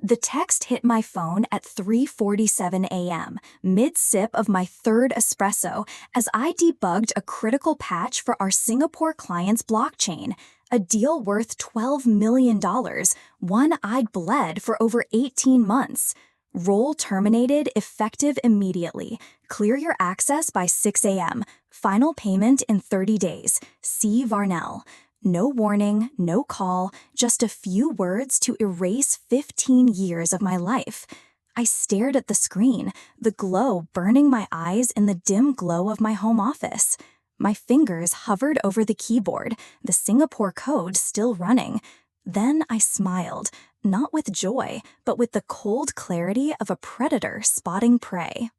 The text hit my phone at 3:47 a.m., mid-sip of my third espresso, as I debugged a critical patch for our Singapore client's blockchain, a deal worth $12 million, one I'd bled for over 18 months. Role terminated, effective immediately. Clear your access by 6 a.m. Final payment in 30 days. C. Varnell. No warning, no call, just a few words to erase 15 years of my life. I stared at the screen, the glow burning my eyes in the dim glow of my home office. My fingers hovered over the keyboard, the Singapore code still running. Then I smiled, not with joy, but with the cold clarity of a predator spotting prey.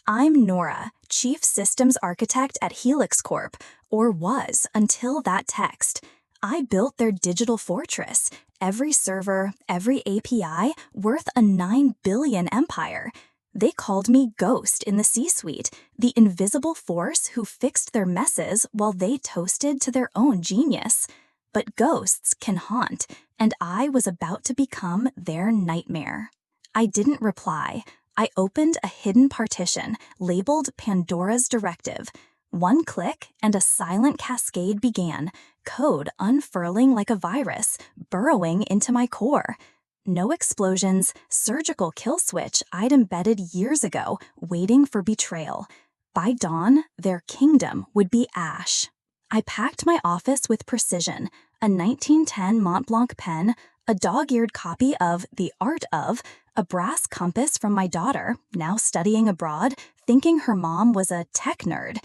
I'm Nora, Chief Systems Architect at HelixCorp, or was until that text. I built their digital fortress, every server, every API, worth a $9 billion empire. They called me Ghost in the C-suite, the invisible force who fixed their messes while they toasted to their own genius. But ghosts can haunt, and I was about to become their nightmare. I didn't reply. I opened a hidden partition, labeled Pandora's Directive. One click, and a silent cascade began, code unfurling like a virus, burrowing into my core. No explosions, surgical kill switch I'd embedded years ago, waiting for betrayal. By dawn, their kingdom would be ash. I packed my office with precision, a 1910 Montblanc pen, a dog-eared copy of The Art of, a brass compass from my daughter, now studying abroad, thinking her mom was a tech nerd.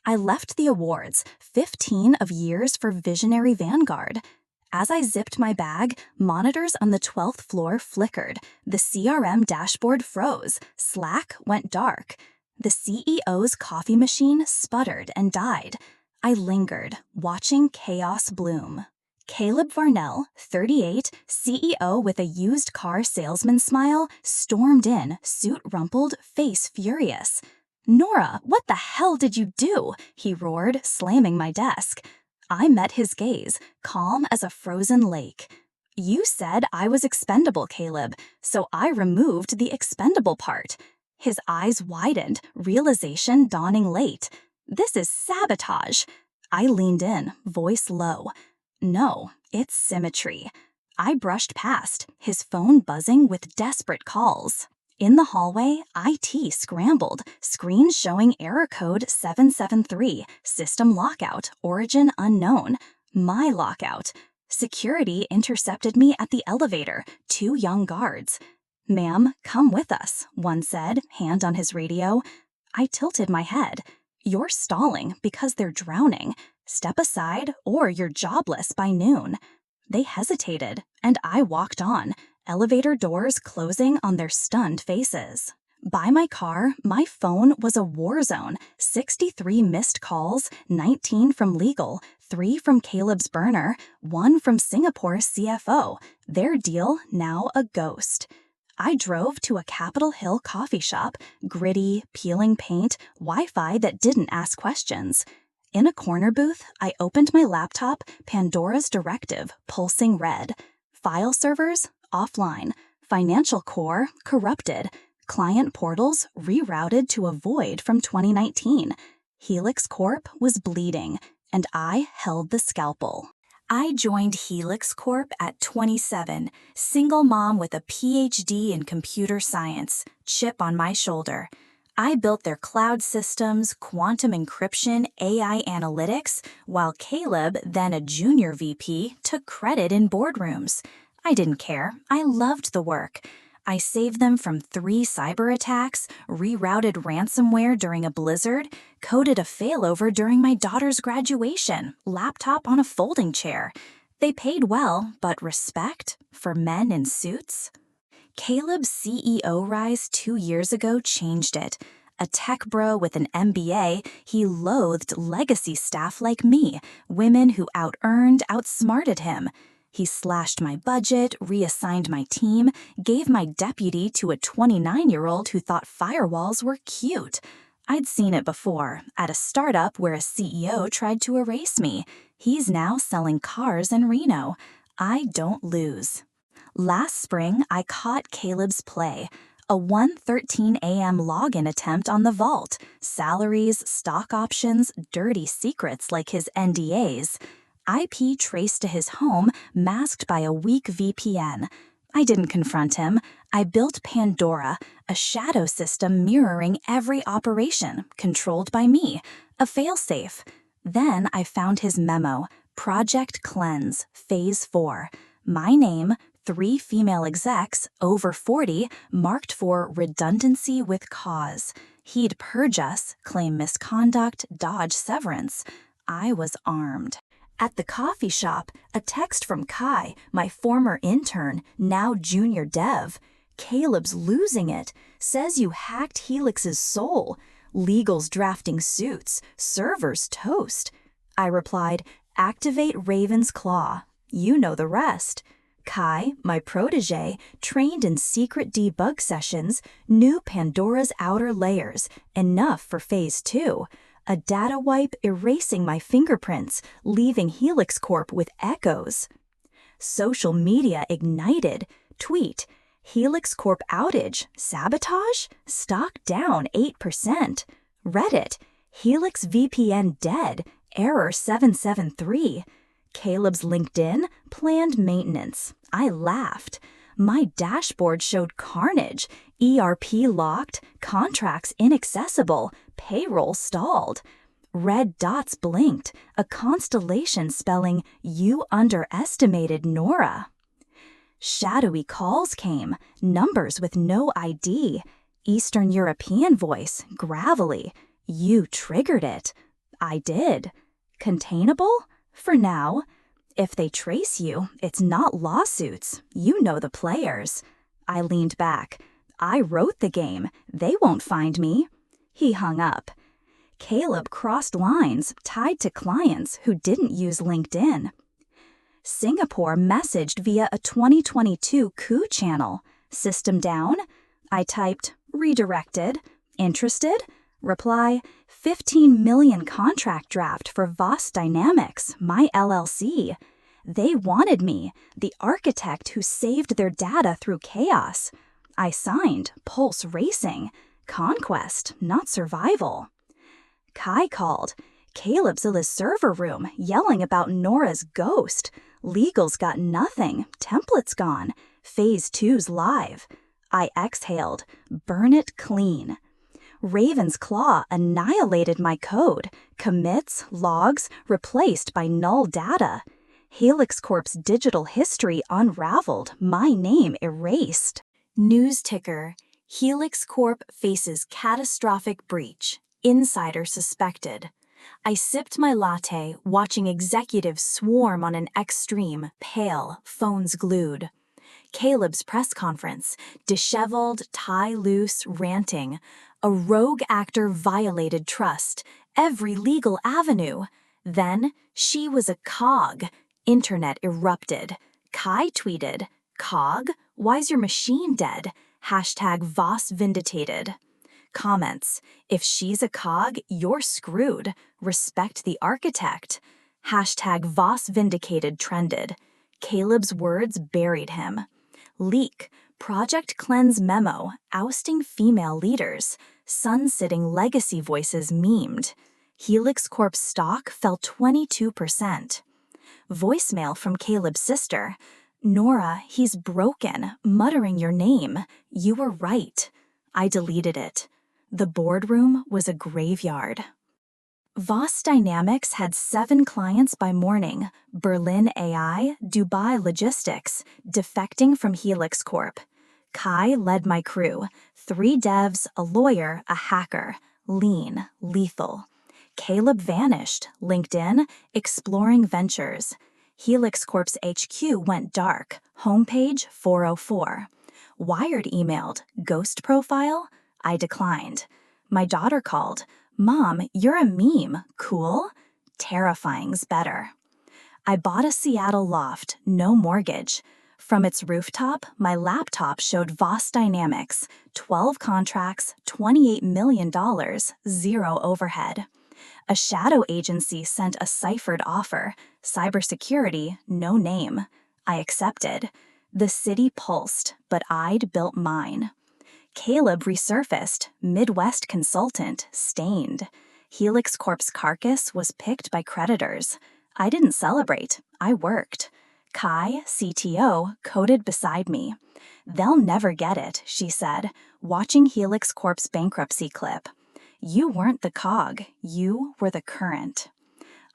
I left the awards, 15 of years for Visionary Vanguard. As I zipped my bag, monitors on the 12th floor flickered, the CRM dashboard froze, Slack went dark. The CEO's coffee machine sputtered and died. I lingered, watching chaos bloom. Caleb Varnell, 38, CEO with a used car salesman smile, stormed in, suit rumpled, face furious. "Nora, what the hell did you do?" he roared, slamming my desk. I met his gaze, calm as a frozen lake. "You said I was expendable, Caleb, so I removed the expendable part." His eyes widened, realization dawning late. "This is sabotage." I leaned in, voice low. "No, it's symmetry." I brushed past, his phone buzzing with desperate calls. In the hallway, IT scrambled, screen showing error code 773, system lockout, origin unknown. My lockout. Security intercepted me at the elevator, 2 young guards. "Ma'am, come with us," one said, hand on his radio. I tilted my head. "You're stalling because they're drowning. Step aside or you're jobless by noon." They hesitated, and I walked on, elevator doors closing on their stunned faces. By my car, my phone was a war zone, 63 missed calls, 19 from legal, 3 from Caleb's burner, 1 from Singapore's CFO, their deal now a ghost. I drove to a Capitol Hill coffee shop, gritty, peeling paint, Wi-Fi that didn't ask questions. In a corner booth, I opened my laptop, Pandora's Directive, pulsing red. File servers, offline. Financial core, corrupted. Client portals, rerouted to a void from 2019. HelixCorp was bleeding, and I held the scalpel. I joined HelixCorp at 27, single mom with a PhD in computer science, chip on my shoulder. I built their cloud systems, quantum encryption, AI analytics, while Caleb, then a junior VP, took credit in boardrooms. I didn't care. I loved the work. I saved them from 3 cyber attacks, rerouted ransomware during a blizzard, coded a failover during my daughter's graduation, laptop on a folding chair. They paid well, but respect for men in suits? Caleb's CEO rise 2 years ago changed it. A tech bro with an MBA, he loathed legacy staff like me, women who out-earned, outsmarted him. He slashed my budget, reassigned my team, gave my deputy to a 29-year-old who thought firewalls were cute. I'd seen it before, at a startup where a CEO tried to erase me. He's now selling cars in Reno. I don't lose. Last spring, I caught Caleb's play. A 1:13 a.m. login attempt on the vault, salaries, stock options, dirty secrets like his NDAs. IP traced to his home, masked by a weak VPN. I didn't confront him. I built Pandora, a shadow system mirroring every operation, controlled by me, a failsafe. Then I found his memo, Project Cleanse, Phase 4. My name, 3 female execs, over 40, marked for redundancy with cause. He'd purge us, claim misconduct, dodge severance. I was armed. At the coffee shop, a text from Kai, my former intern, now junior dev. Caleb's losing it. Says you hacked Helix's soul. Legal's drafting suits. Servers toast. I replied, activate Raven's Claw. You know the rest. Kai, my protege, trained in secret debug sessions, knew Pandora's outer layers, enough for Phase 2. A data wipe erasing my fingerprints, leaving HelixCorp with echoes. Social media ignited. Tweet, HelixCorp outage, sabotage, stock down 8%. Reddit, Helix VPN dead, error 773. Caleb's LinkedIn, planned maintenance. I laughed. My dashboard showed carnage, ERP locked, contracts inaccessible, payroll stalled. Red dots blinked, a constellation spelling, you underestimated Nora. Shadowy calls came, numbers with no ID. Eastern European voice, gravelly. You triggered it. I did. Containable? For now. If they trace you, it's not lawsuits. You know the players. I leaned back. I wrote the game. They won't find me. He hung up. Caleb crossed lines tied to clients who didn't use LinkedIn. Singapore messaged via a 2022 coup channel. System down? I typed, redirected. Interested? Reply, 15 million contract draft for Voss Dynamics, my LLC. They wanted me, the architect who saved their data through chaos. I signed, pulse racing. Conquest, not survival. Kai called. Caleb's in his server room, yelling about Nora's ghost. Legal's got nothing, template's gone. Phase 2's live. I exhaled, burn it clean. Raven's Claw annihilated my code. Commits, logs, replaced by null data. HelixCorp's digital history unraveled, my name erased. News ticker, HelixCorp faces catastrophic breach. Insider suspected. I sipped my latte, watching executives swarm on an extreme, pale, phones glued. Caleb's press conference, disheveled, tie loose, ranting. A rogue actor violated trust, every legal avenue. Then she was a cog. Internet erupted. Kai tweeted, Cog? Why's your machine dead? Hashtag Voss vindicated. Comments, if she's a cog, you're screwed. Respect the architect. Hashtag Voss vindicated trended. Caleb's words buried him. Leak, Project Cleanse memo, ousting female leaders. Sun-sitting legacy voices memed. HelixCorp stock fell 22%. Voicemail from Caleb's sister. Nora, he's broken, muttering your name. You were right. I deleted it. The boardroom was a graveyard. Voss Dynamics had 7 clients by morning. Berlin AI, Dubai Logistics, defecting from HelixCorp. Kai led my crew. 3 devs, a lawyer, a hacker. Lean, lethal. Caleb vanished. LinkedIn, exploring ventures. HelixCorp's HQ went dark. Homepage 404. Wired emailed. Ghost profile? I declined. My daughter called. Mom, you're a meme. Cool? Terrifying's better. I bought a Seattle loft, no mortgage. From its rooftop, my laptop showed Voss Dynamics, 12 contracts, $28 million, 0 overhead. A shadow agency sent a ciphered offer, cybersecurity, no name. I accepted. The city pulsed, but I'd built mine. Caleb resurfaced, Midwest consultant, stained. HelixCorp's carcass was picked by creditors. I didn't celebrate, I worked. Kai, CTO, coded beside me. They'll never get it, she said, watching HelixCorp's bankruptcy clip. You weren't the cog, you were the current.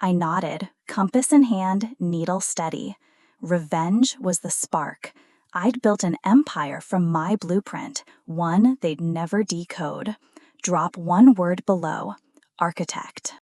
I nodded, compass in hand, needle steady. Revenge was the spark. I'd built an empire from my blueprint, one they'd never decode. Drop one word below: architect.